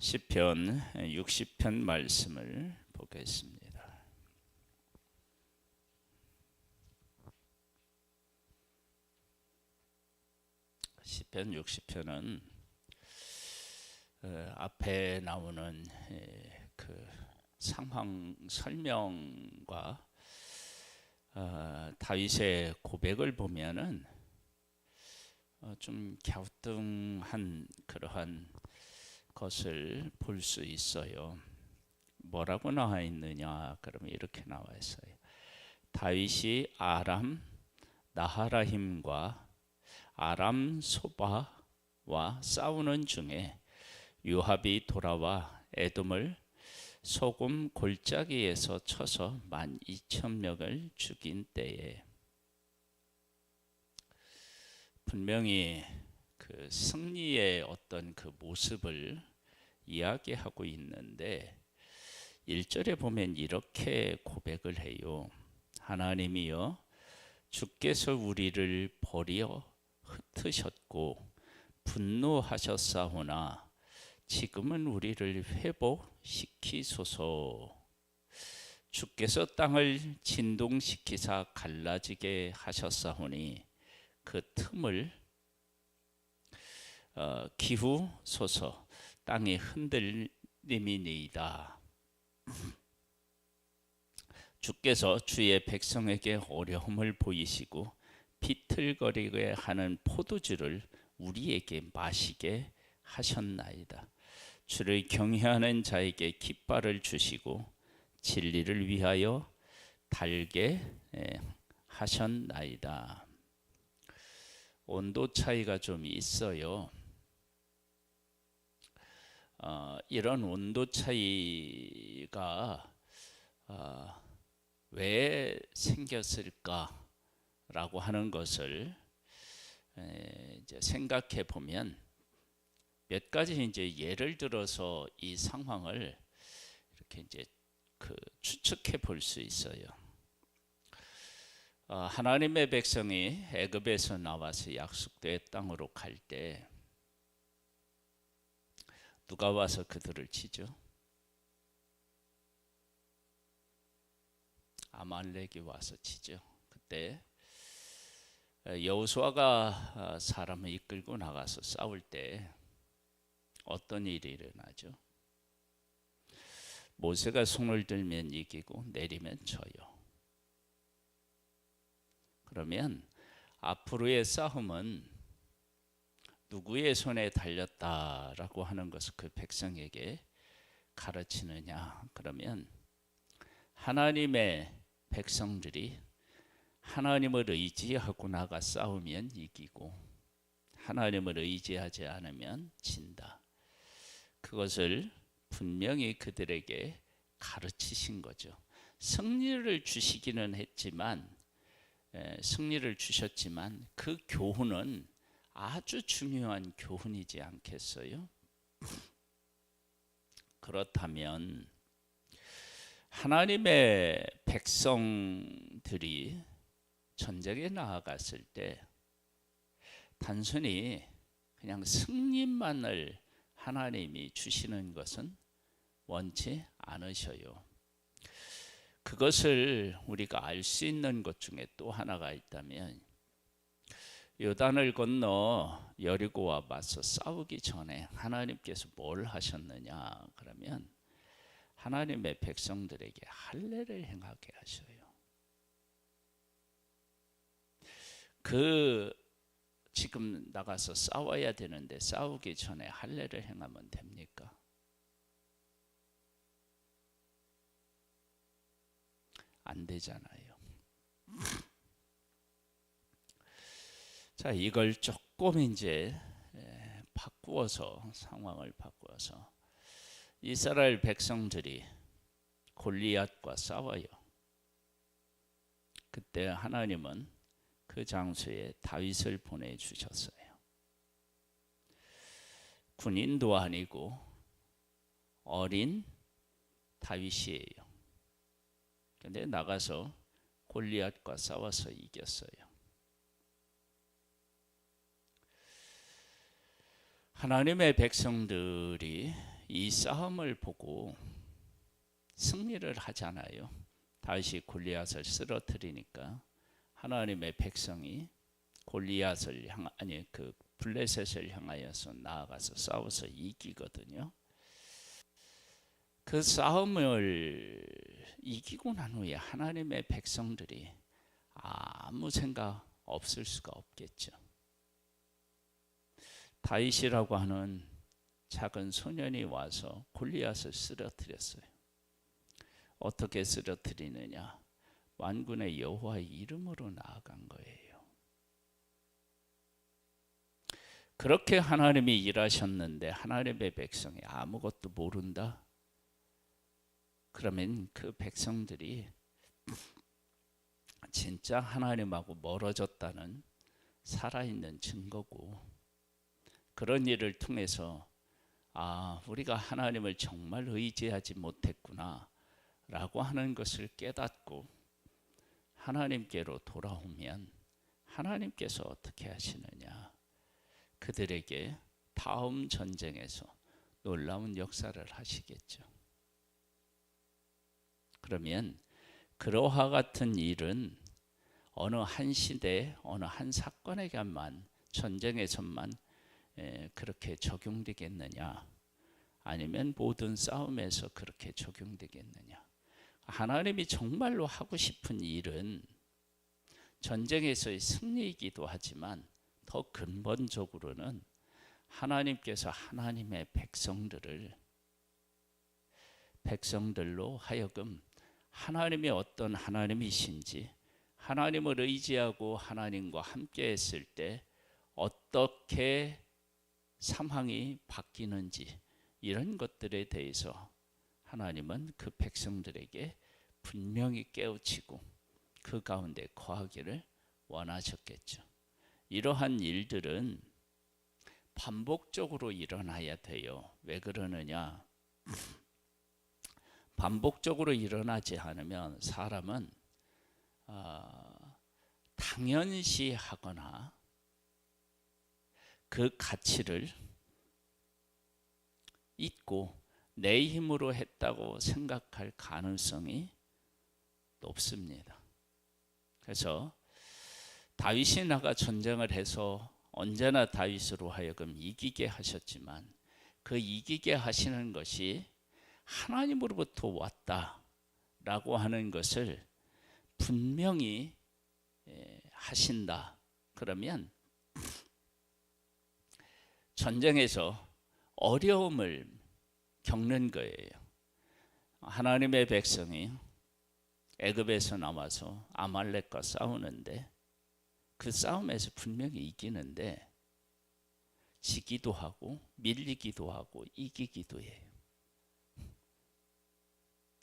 시편 60편 말씀을 보겠습니다. 시편 60편은 앞에 나오는 그 상황 설명과 다윗의 고백을 보면은 좀 갸우뚱한 그러한 것을 볼 수 있어요. 뭐라고 나와 있느냐? 그러면 이렇게 나와 있어요. 다윗이 아람 나하라힘과 아람 소바와 싸우는 중에 요압이 돌아와 에돔을 소금 골짜기에서 쳐서 12,000명을 죽인 때에, 분명히 그 승리의 어떤 그 모습을 이야기하고 있는데 1절에 보면 이렇게 고백을 해요. 하나님이여, 주께서 우리를 버려 흩으셨고 분노하셨사오나 지금은 우리를 회복시키소서. 주께서 땅을 진동시키사 갈라지게 하셨사오니 그 틈을 기후소서. 땅이 흔들림이니이다. 주께서 주의 백성에게 어려움을 보이시고 비틀거리게 하는 포도주를 우리에게 마시게 하셨나이다. 주를 경외하는 자에게 깃발을 주시고 진리를 위하여 달게 하셨나이다. 온도 차이가 좀 있어요. 이런 온도 차이가 왜 생겼을까라고 하는 것을 이제 생각해 보면 몇 가지 이제 예를 들어서 이 상황을 이렇게 이제 추측해 볼 수 있어요. 하나님의 백성이 애굽에서 나와서 약속된 땅으로 갈 때 누가 와서 그들을 치죠? 아말렉이 와서 치죠. 그때 여호수아가 사람을 이끌고 나가서 싸울 때 어떤 일이 일어나죠? 모세가 손을 들면 이기고 내리면 져요. 그러면 앞으로의 싸움은 누구의 손에 달렸다라고 하는 것을 그 백성에게 가르치느냐? 그러면 하나님의 백성들이 하나님을 의지하고 나가 싸우면 이기고 하나님을 의지하지 않으면 진다. 그것을 분명히 그들에게 가르치신 거죠. 승리를 주시기는 했지만, 승리를 주셨지만 그 교훈은 아주 중요한 교훈이지 않겠어요? 그렇다면 하나님의 백성들이 전쟁에 나아갔을 때 단순히 그냥 승리만을 하나님이 주시는 것은 원치 않으셔요. 그것을 우리가 알 수 있는 것 중에 또 하나가 있다면, 요단을 건너 여리고와 맞서 싸우기 전에 하나님께서 뭘 하셨느냐? 그러면 하나님의 백성들에게 할례를 행하게 하셔요. 지금 나가서 싸워야 되는데 싸우기 전에 할례를 행하면 됩니까? 안 되잖아요. 자, 이걸 조금 이제 바꾸어서, 상황을 바꾸어서 이스라엘 백성들이 골리앗과 싸워요. 그때 하나님은 그 장소에 다윗을 보내주셨어요. 군인도 아니고 어린 다윗이에요. 그런데 나가서 골리앗과 싸워서 이겼어요. 하나님의 백성들이 이 싸움을 보고 승리를 하잖아요. 다윗이 골리앗을 쓰러뜨리니까 하나님의 백성이 골리앗을 그 블레셋을 향하여서 나아가서 싸워서 이기거든요. 그 싸움을 이기고 난 후에 하나님의 백성들이 아무 생각 없을 수가 없겠죠. 다윗이라고 하는 작은 소년이 와서 골리앗을 쓰러뜨렸어요. 어떻게 쓰러뜨리느냐? 만군의 여호와의 이름으로 나아간 거예요. 그렇게 하나님이 일하셨는데 하나님의 백성이 아무것도 모른다? 그러면 그 백성들이 진짜 하나님하고 멀어졌다는 살아있는 증거고, 그런 일을 통해서 우리가 하나님을 정말 의지하지 못했구나 라고 하는 것을 깨닫고 하나님께로 돌아오면 하나님께서 어떻게 하시느냐? 그들에게 다음 전쟁에서 놀라운 역사를 하시겠죠. 그러면 그러한 같은 일은 어느 한 시대, 어느 한 사건에게만, 전쟁에서만 그렇게 적용되겠느냐? 아니면 모든 싸움에서 그렇게 적용되겠느냐? 하나님이 정말로 하고 싶은 일은 전쟁에서의 승리이기도 하지만 더 근본적으로는 하나님께서 하나님의 백성들로 하여금 하나님이 어떤 하나님이신지, 하나님을 의지하고 하나님과 함께 했을 때 어떻게 상황이 바뀌는지, 이런 것들에 대해서 하나님은 그 백성들에게 분명히 깨우치고 그 가운데 거하기를 원하셨겠죠. 이러한 일들은 반복적으로 일어나야 돼요. 왜 그러느냐? 반복적으로 일어나지 않으면 사람은 당연시하거나 그 가치를 잊고 내 힘으로 했다고 생각할 가능성이 높습니다. 그래서 다윗이 나가 전쟁을 해서 언제나 다윗으로 하여금 이기게 하셨지만, 그 이기게 하시는 것이 하나님으로부터 왔다라고 하는 것을 분명히 하신다. 그러면 전쟁에서 어려움을 겪는 거예요. 하나님의 백성이 애굽에서 나와서 아말렉과 싸우는데 그 싸움에서 분명히 이기는데 지기도 하고 밀리기도 하고 이기기도 해요.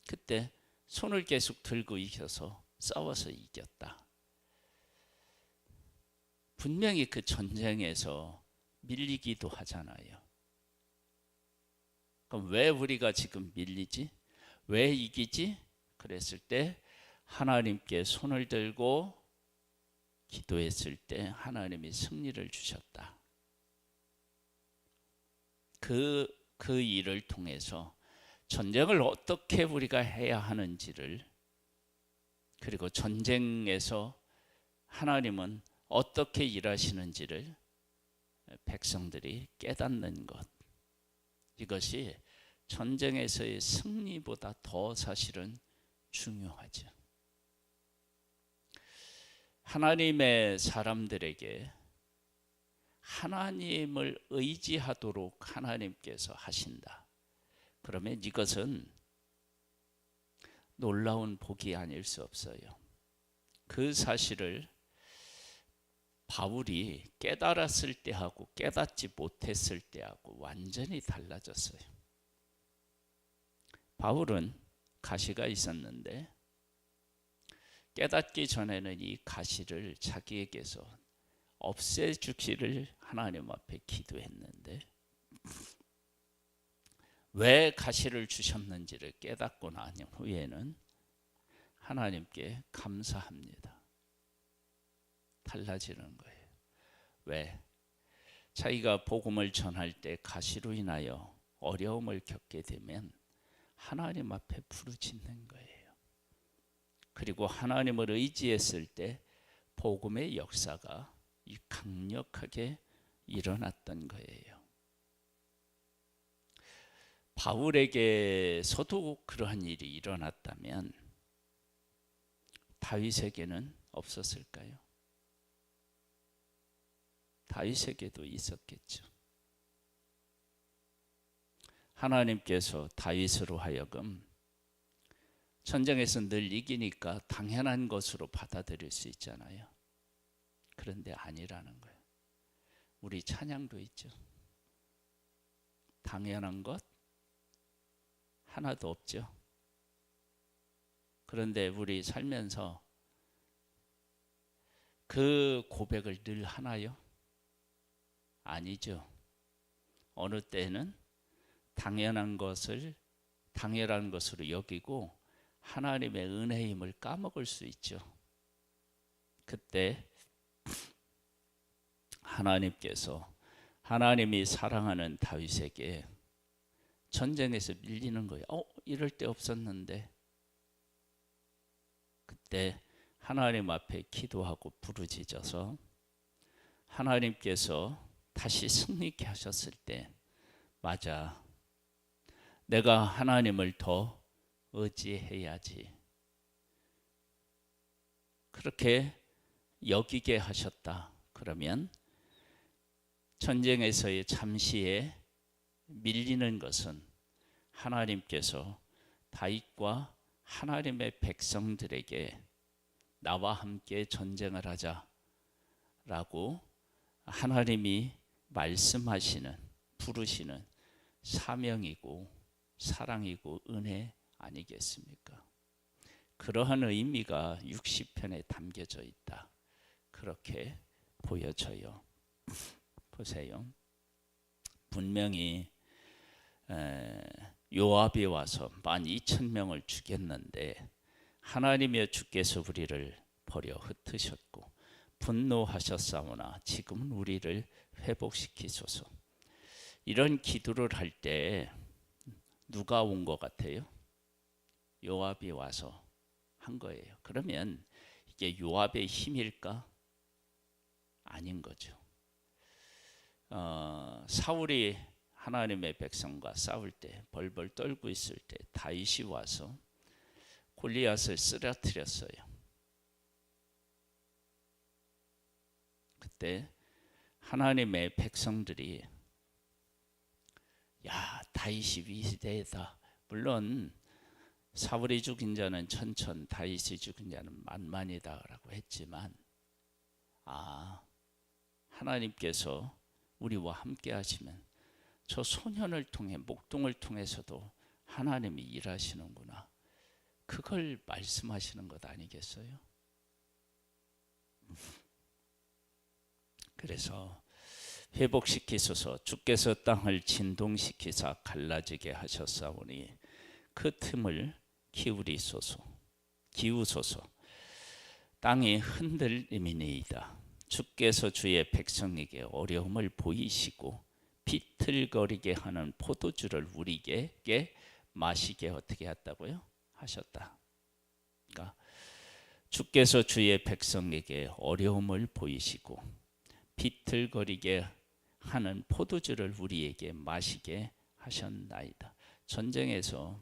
그때 손을 계속 들고 이겨서 싸워서 이겼다. 분명히 그 전쟁에서 밀리기도 하잖아요. 그럼 왜 우리가 지금 밀리지? 왜 이기지? 그랬을 때 하나님께 손을 들고 기도했을 때 하나님이 승리를 주셨다. 그 일을 통해서 전쟁을 어떻게 우리가 해야 하는지를, 그리고 전쟁에서 하나님은 어떻게 일하시는지를 백성들이 깨닫는 것, 이것이 전쟁에서의 승리보다 더 사실은 중요하죠. 하나님의 사람들에게 하나님을 의지하도록 하나님께서 하신다. 그러면 이것은 놀라운 복이 아닐 수 없어요. 그 사실을 바울이 깨달았을 때하고 깨닫지 못했을 때하고 완전히 달라졌어요. 바울은 가시가 있었는데 깨닫기 전에는 이 가시를 자기에게서 없애주기를 하나님 앞에 기도했는데, 왜 가시를 주셨는지를 깨닫고 난 후에는 하나님께 감사합니다. 달라지는 거예요. 왜? 자기가 복음을 전할 때 가시로 인하여 어려움을 겪게 되면 하나님 앞에 부르짖는 거예요. 그리고 하나님을 의지했을 때 복음의 역사가 강력하게 일어났던 거예요. 바울에게서도 그러한 일이 일어났다면 다윗에게는 없었을까요? 다윗에게도 있었겠죠. 하나님께서 다윗으로 하여금 전쟁에서 늘 이기니까 당연한 것으로 받아들일 수 있잖아요. 그런데 아니라는 거예요. 우리 찬양도 있죠. 당연한 것 하나도 없죠. 그런데 우리 살면서 그 고백을 늘 하나요? 아니죠. 어느 때는 당연한 것을 당연한 것으로 여기고 하나님의 은혜임을 까먹을 수 있죠. 그때 하나님께서 하나님이 사랑하는 다윗에게 전쟁에서 밀리는 거예요. 이럴 때 없었는데. 그때 하나님 앞에 기도하고 부르짖어서 하나님께서 다시 승리케 하셨을 때, 맞아, 내가 하나님을 더 의지해야지, 그렇게 여기게 하셨다. 그러면 전쟁에서의 잠시에 밀리는 것은 하나님께서 다윗과 하나님의 백성들에게 나와 함께 전쟁을 하자라고 하나님이 말씀하시는, 부르시는 사명이고 사랑이고 은혜 아니겠습니까? 그러한 의미가 60편에 담겨져 있다. 그렇게 보여져요. 보세요. 분명히 요압이 와서 12,000명을 죽였는데 하나님의 주께서 우리를 버려 흩으셨고 분노하셨사오나 지금은 우리를 회복시키소서. 이런 기도를 할 때 누가 온 것 같아요? 요압이 와서 한 거예요. 그러면 이게 요압의 힘일까? 아닌 거죠. 사울이 하나님의 백성과 싸울 때 벌벌 떨고 있을 때 다윗이 와서 골리앗을 쓰러뜨렸어요. 그때 하나님의 백성들이 야, 다윗이 위대하다. 물론 사울이 죽인 자는 천천, 다윗이 죽인 자는 만만이다라고 했지만, 하나님께서 우리와 함께 하시면 저 소년을 통해, 목동을 통해서도 하나님이 일하시는구나. 그걸 말씀하시는 것 아니겠어요? 그래서 회복시키소서. 주께서 땅을 진동시키사 갈라지게 하셨사오니 그 틈을 기우소서. 땅이 흔들림이니이다. 주께서 주의 백성에게 어려움을 보이시고 비틀거리게 하는 포도주를 우리에게 마시게 어떻게 했다고요? 하셨다. 그러니까 주께서 주의 백성에게 어려움을 보이시고 비틀거리게 하는 포도주를 우리에게 마시게 하셨나이다. 전쟁에서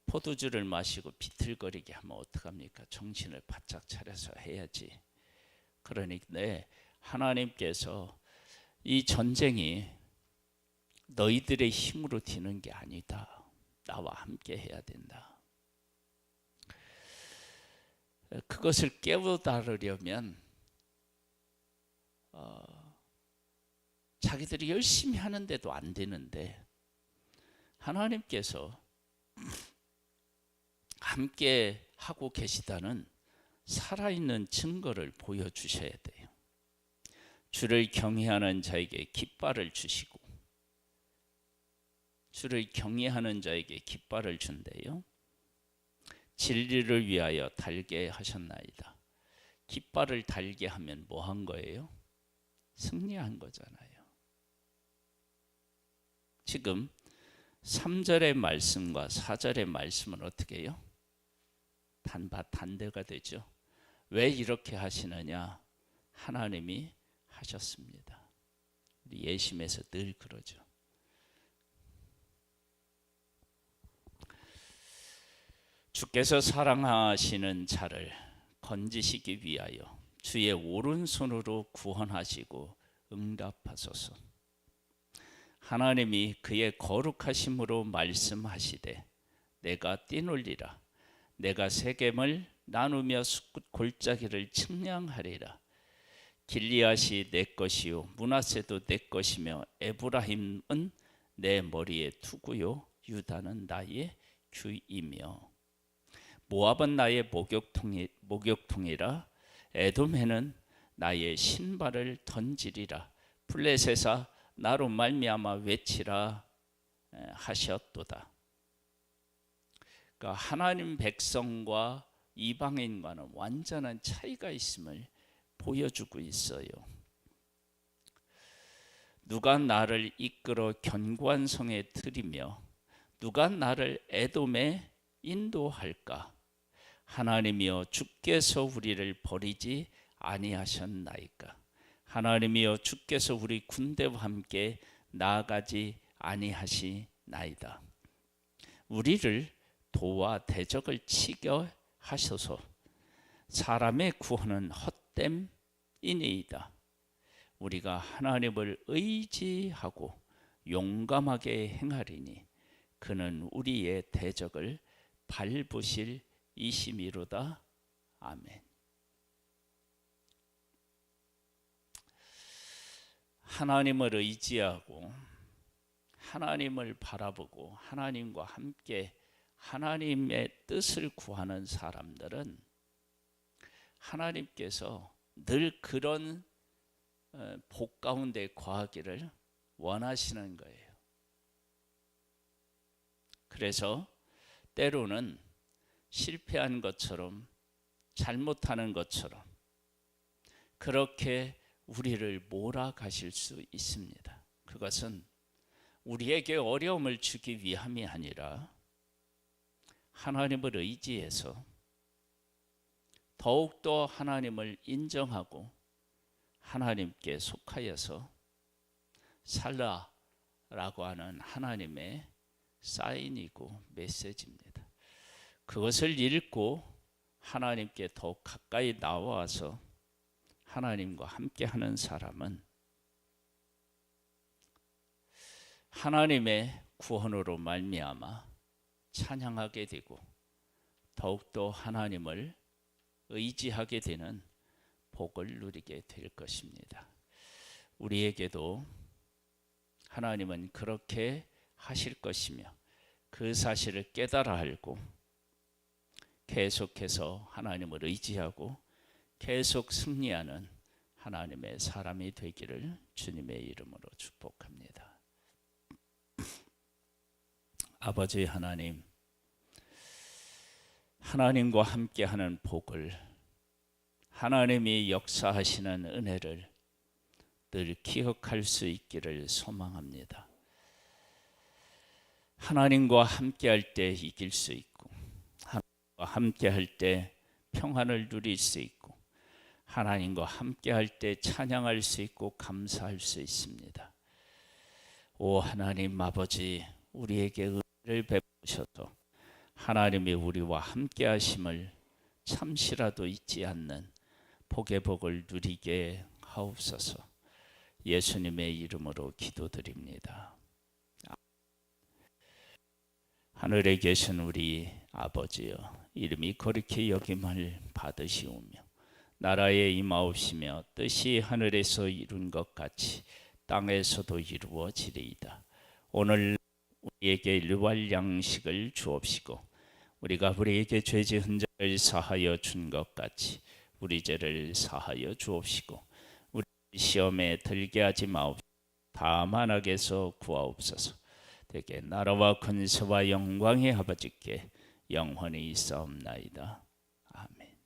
포도주를 마시고 비틀거리게 하면 어떡합니까? 정신을 바짝 차려서 해야지. 그러니 하나님께서 이 전쟁이 너희들의 힘으로 되는 게 아니다. 나와 함께 해야 된다. 그것을 깨우다르려면 자기들이 열심히 하는데도 안 되는데 하나님께서 함께 하고 계시다는 살아있는 증거를 보여주셔야 돼요. 주를 경외하는 자에게 깃발을 주시고, 주를 경외하는 자에게 깃발을 준대요. 진리를 위하여 달게 하셨나이다. 깃발을 달게 하면 뭐 한 거예요? 승리한 거잖아요. 지금 3절의 말씀과 4절의 말씀은 어떻게 해요? 반대가 되죠. 왜 이렇게 하시느냐? 하나님이 하셨습니다. 우리 예심에서 늘 그러죠. 주께서 사랑하시는 자를 건지시기 위하여 주의 오른손으로 구원하시고 응답하소서. 하나님이 그의 거룩하심으로 말씀하시되 내가 뛰놀리라. 내가 세겜을 나누며 숲 골짜기를 측량하리라. 길리앗이 내 것이요 므낫세도 내 것이며 에브라임은 내 머리의 투구요 유다는 나의 규이며 모압은 나의 목욕통이라. 에돔에는 나의 신발을 던지리라. 블레셋아 나로 말미암아 외치라 하셨도다. 그러니까 하나님 백성과 이방인과는 완전한 차이가 있음을 보여주고 있어요. 누가 나를 이끌어 견고한 성에 들이며 누가 나를 에돔에 인도할까? 하나님이여 주께서 우리를 버리지 아니하셨나이까? 하나님이여 주께서 우리 군대와 함께 나아가지 아니하시나이다. 우리를 도와 대적을 치게 하소서. 사람의 구원은 헛됨이니이다. 우리가 하나님을 의지하고 용감하게 행하리니 그는 우리의 대적을 밟으실 이심이로다. 아멘. 하나님을 의지하고 하나님을 바라보고 하나님과 함께 하나님의 뜻을 구하는 사람들은 하나님께서 늘 그런 복 가운데 거하기를 원하시는 거예요. 그래서 때로는 실패한 것처럼 잘못하는 것처럼 그렇게 우리를 몰아가실 수 있습니다. 그것은 우리에게 어려움을 주기 위함이 아니라 하나님을 의지해서 더욱더 하나님을 인정하고 하나님께 속하여서 살라라고 하는 하나님의 사인이고 메시지입니다. 그것을 읽고 하나님께 더욱 가까이 나와서 하나님과 함께하는 사람은 하나님의 구원으로 말미암아 찬양하게 되고 더욱더 하나님을 의지하게 되는 복을 누리게 될 것입니다. 우리에게도 하나님은 그렇게 하실 것이며 그 사실을 깨달아 알고 계속해서 하나님을 의지하고 계속 승리하는 하나님의 사람이 되기를 주님의 이름으로 축복합니다. 아버지 하나님, 하나님과 함께하는 복을, 하나님이 역사하시는 은혜를 늘 기억할 수 있기를 소망합니다. 하나님과 함께할 때 이길 수 있고 하나님과 함께할 때 평안을 누릴 수 있고 하나님과 함께할 때 찬양할 수 있고 감사할 수 있습니다. 오 하나님 아버지, 우리에게 은혜를 베푸셔서 하나님이 우리와 함께하심을 잠시라도 잊지 않는 복의 복을 누리게 하옵소서. 예수님의 이름으로 기도드립니다. 하늘에 계신 우리 아버지여, 이름이 거룩히 여김을 받으시오며 나라에 임하옵시며 뜻이 하늘에서 이룬 것 같이 땅에서도 이루어지리이다. 오늘 우리에게 일용할 양식을 주옵시고 우리가 우리에게 죄 지은 자를 사하여 준 것 같이 우리 죄를 사하여 주옵시고 우리 시험에 들게 하지 마옵시고 다만 악에서 구하옵소서. 되게 나라와 권세와 영광의 아버지께 영원히 있사옵나이다. 아멘.